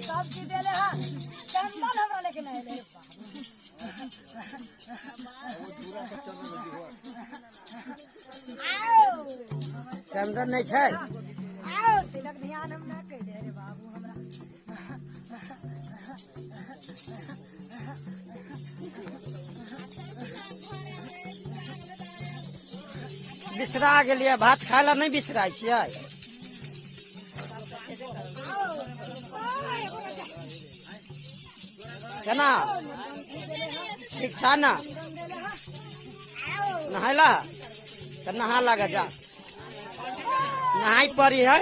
सब्जी देले हां चंदन हमरा लेके नहीं ले चंदन नहीं छै आओ तिलक ध्यान हम ना कइले रे बाबू हमरा बिसरा गेलिए भात खाय ला नहीं बिसराय छियै केना ठीक छा ना नहायला तो नहा लगा जा नहाई पड़ी है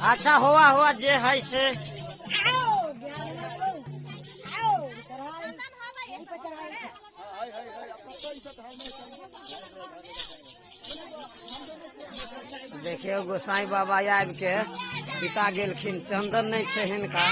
अच्छा हुआ जे है से देखियो गोसाई बाबा आबि के पिता गेलखिन चंदन नहीं छै हिनका